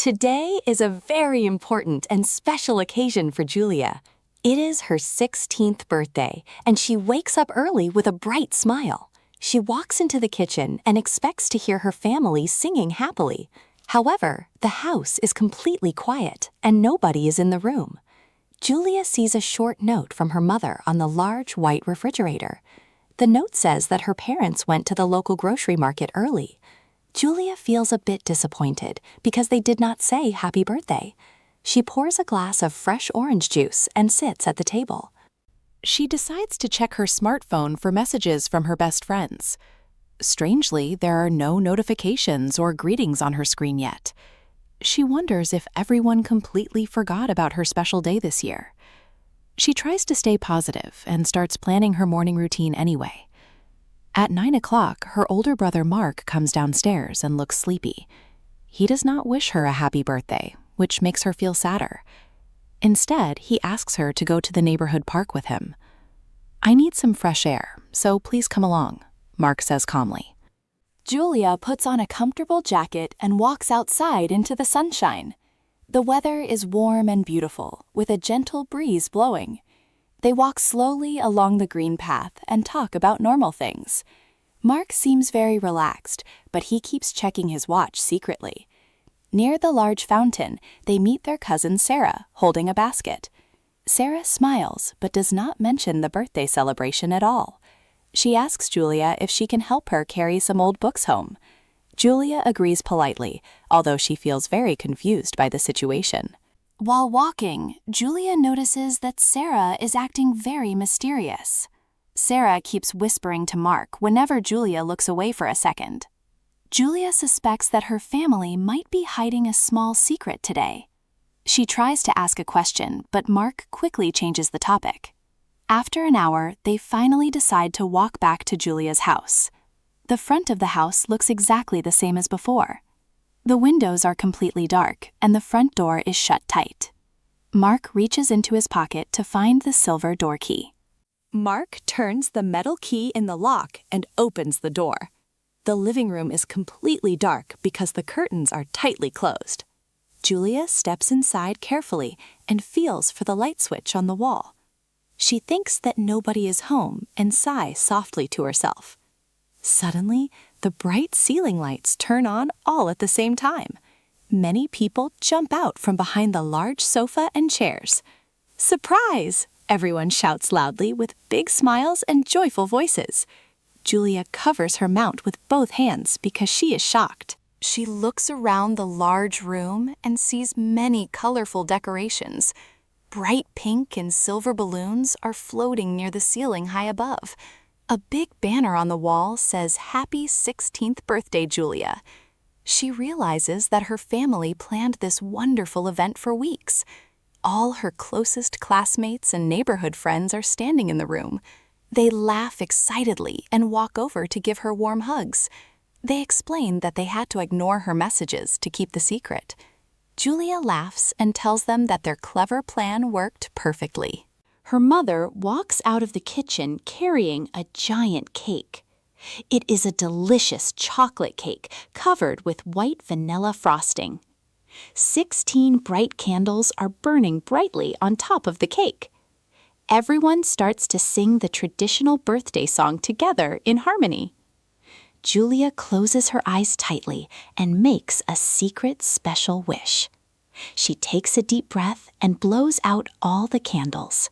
Today is a very important and special occasion for Julia. It is her 16th birthday, and she wakes up early with a bright smile. She walks into the kitchen and expects to hear her family singing happily. However, the house is completely quiet, and nobody is in the room. Julia sees a short note from her mother on the large white refrigerator. The note says that her parents went to the local grocery market early. Julia feels a bit disappointed because they did not say happy birthday. She pours a glass of fresh orange juice and sits at the table. She decides to check her smartphone for messages from her best friends. Strangely, there are no notifications or greetings on her screen yet. She wonders if everyone completely forgot about her special day this year. She tries to stay positive and starts planning her morning routine anyway. At 9 o'clock, her older brother Mark comes downstairs and looks sleepy. He does not wish her a happy birthday, which makes her feel sadder. Instead, he asks her to go to the neighborhood park with him. "I need some fresh air, so please come along," Mark says calmly. Julia puts on a comfortable jacket and walks outside into the sunshine. The weather is warm and beautiful, with a gentle breeze blowing. They walk slowly along the green path and talk about normal things. Mark seems very relaxed, but he keeps checking his watch secretly. Near the large fountain, they meet their cousin Sarah, holding a basket. Sarah smiles, but does not mention the birthday celebration at all. She asks Julia if she can help her carry some old books home. Julia agrees politely, although she feels very confused by the situation. While walking, Julia notices that Sarah is acting very mysterious. Sarah keeps whispering to Mark whenever Julia looks away for a second. Julia suspects that her family might be hiding a small secret today. She tries to ask a question, but Mark quickly changes the topic. After an hour, they finally decide to walk back to Julia's house. The front of the house looks exactly the same as before. The windows are completely dark, and the front door is shut tight. Mark reaches into his pocket to find the silver door key. Mark turns the metal key in the lock and opens the door. The living room is completely dark because the curtains are tightly closed. Julia steps inside carefully and feels for the light switch on the wall. She thinks that nobody is home and sighs softly to herself. Suddenly, the bright ceiling lights turn on all at the same time. Many people jump out from behind the large sofa and chairs. "Surprise!" everyone shouts loudly with big smiles and joyful voices. Julia covers her mount with both hands because she is shocked. She looks around the large room and sees many colorful decorations. Bright pink and silver balloons are floating near the ceiling high above. A big banner on the wall says, "Happy 16th birthday, Julia." She realizes that her family planned this wonderful event for weeks. All her closest classmates and neighborhood friends are standing in the room. They laugh excitedly and walk over to give her warm hugs. They explain that they had to ignore her messages to keep the secret. Julia laughs and tells them that their clever plan worked perfectly. Her mother walks out of the kitchen carrying a giant cake. It is a delicious chocolate cake covered with white vanilla frosting. 16 bright candles are burning brightly on top of the cake. Everyone starts to sing the traditional birthday song together in harmony. Julia closes her eyes tightly and makes a secret special wish. She takes a deep breath and blows out all the candles.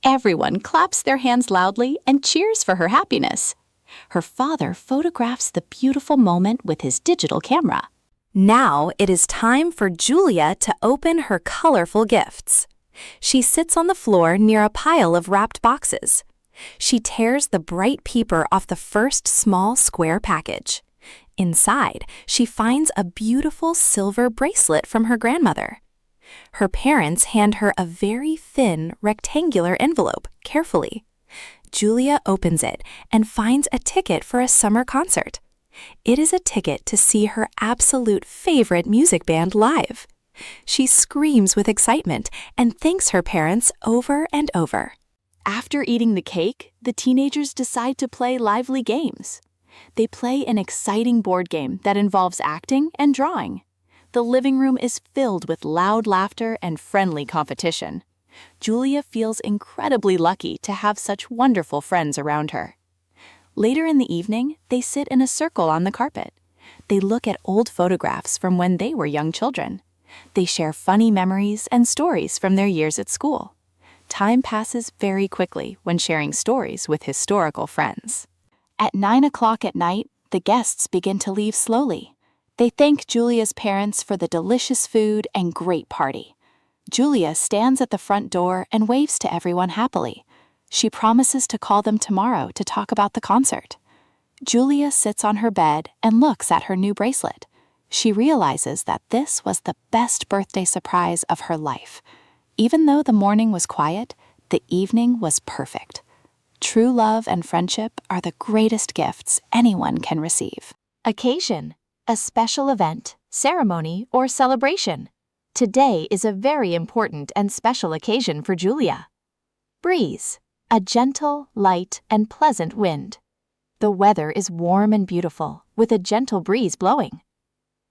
Everyone claps their hands loudly and cheers for her happiness. Her father photographs the beautiful moment with his digital camera. Now it is time for Julia to open her colorful gifts. She sits on the floor near a pile of wrapped boxes. She tears the bright paper off the first small square package. Inside, she finds a beautiful silver bracelet from her grandmother. Her parents hand her a very thin, rectangular envelope, carefully. Julia opens it and finds a ticket for a summer concert. It is a ticket to see her absolute favorite music band live. She screams with excitement and thanks her parents over and over. After eating the cake, the teenagers decide to play lively games. They play an exciting board game that involves acting and drawing. The living room is filled with loud laughter and friendly competition. Julia feels incredibly lucky to have such wonderful friends around her. Later in the evening, they sit in a circle on the carpet. They look at old photographs from when they were young children. They share funny memories and stories from their years at school. Time passes very quickly when sharing stories with historical friends. At 9 o'clock at night, the guests begin to leave slowly. They thank Julia's parents for the delicious food and great party. Julia stands at the front door and waves to everyone happily. She promises to call them tomorrow to talk about the concert. Julia sits on her bed and looks at her new bracelet. She realizes that this was the best birthday surprise of her life. Even though the morning was quiet, the evening was perfect. True love and friendship are the greatest gifts anyone can receive. Occasion: a special event, ceremony, or celebration. Today is a very important and special occasion for Julia. Breeze: a gentle, light, and pleasant wind. The weather is warm and beautiful, with a gentle breeze blowing.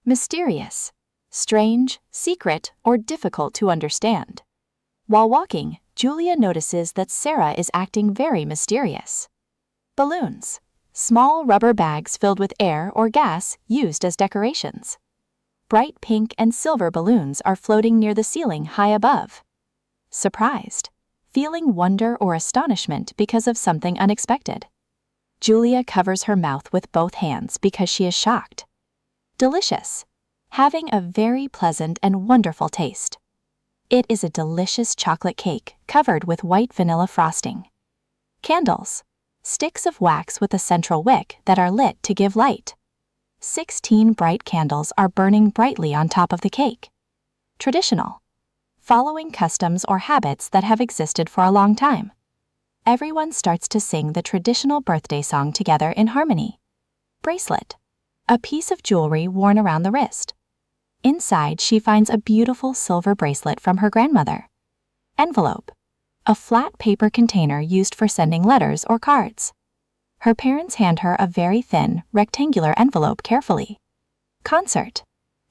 Mysterious: strange, secret, or difficult to understand. While walking, Julia notices that Sarah is acting very mysterious. Balloons: small rubber bags filled with air or gas used as decorations. Bright pink and silver balloons are floating near the ceiling high above. Surprised: feeling wonder or astonishment because of something unexpected. Julia covers her mouth with both hands because she is shocked. Delicious: having a very pleasant and wonderful taste. It is a delicious chocolate cake covered with white vanilla frosting. Candles: sticks of wax with a central wick that are lit to give light. 16 bright candles are burning brightly on top of the cake. Traditional: following customs or habits that have existed for a long time. Everyone starts to sing the traditional birthday song together in harmony. Bracelet: a piece of jewelry worn around the wrist. Inside, she finds a beautiful silver bracelet from her grandmother. Envelope: a flat paper container used for sending letters or cards. Her parents hand her a very thin, rectangular envelope carefully. Concert: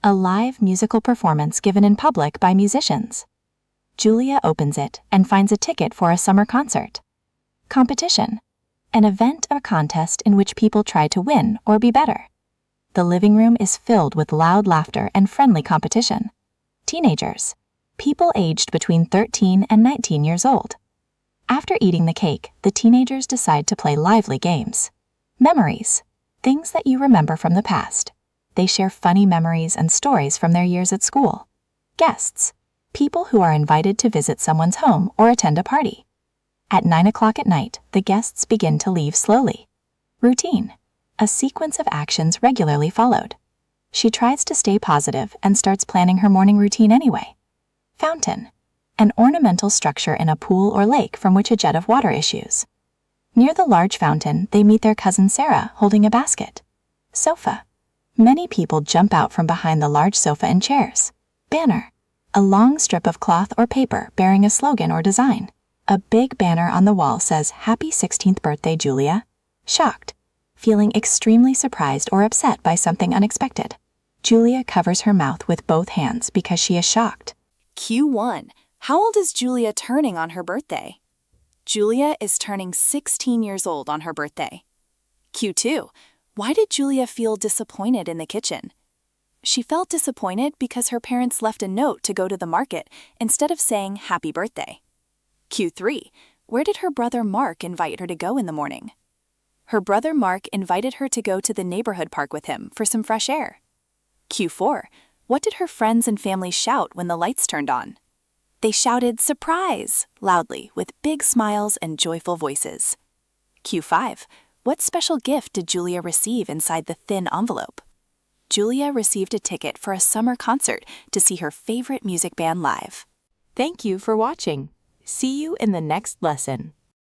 a live musical performance given in public by musicians. Julia opens it and finds a ticket for a summer concert. Competition: an event or contest in which people try to win or be better. The living room is filled with loud laughter and friendly competition. Teenagers: people aged between 13 and 19 years old. After eating the cake, the teenagers decide to play lively games. Memories: things that you remember from the past. They share funny memories and stories from their years at school. Guests: people who are invited to visit someone's home or attend a party. At 9 o'clock at night, the guests begin to leave slowly. Routine: a sequence of actions regularly followed. She tries to stay positive and starts planning her morning routine anyway. Fountain: an ornamental structure in a pool or lake from which a jet of water issues. Near the large fountain, they meet their cousin Sarah holding a basket. Sofa: many people jump out from behind the large sofa and chairs. Banner: a long strip of cloth or paper bearing a slogan or design. A big banner on the wall says, "Happy 16th birthday, Julia." Shocked: feeling extremely surprised or upset by something unexpected. Julia covers her mouth with both hands because she is shocked. Q1. How old is Julia turning on her birthday? Julia is turning 16 years old on her birthday. Q2. Why did Julia feel disappointed in the kitchen? She felt disappointed because her parents left a note to go to the market instead of saying happy birthday. Q3. Where did her brother Mark invite her to go in the morning? Her brother Mark invited her to go to the neighborhood park with him for some fresh air. Q4. What did her friends and family shout when the lights turned on? They shouted "Surprise!" loudly with big smiles and joyful voices. Q5. What special gift did Julia receive inside the thin envelope? Julia received a ticket for a summer concert to see her favorite music band live. Thank you for watching. See you in the next lesson.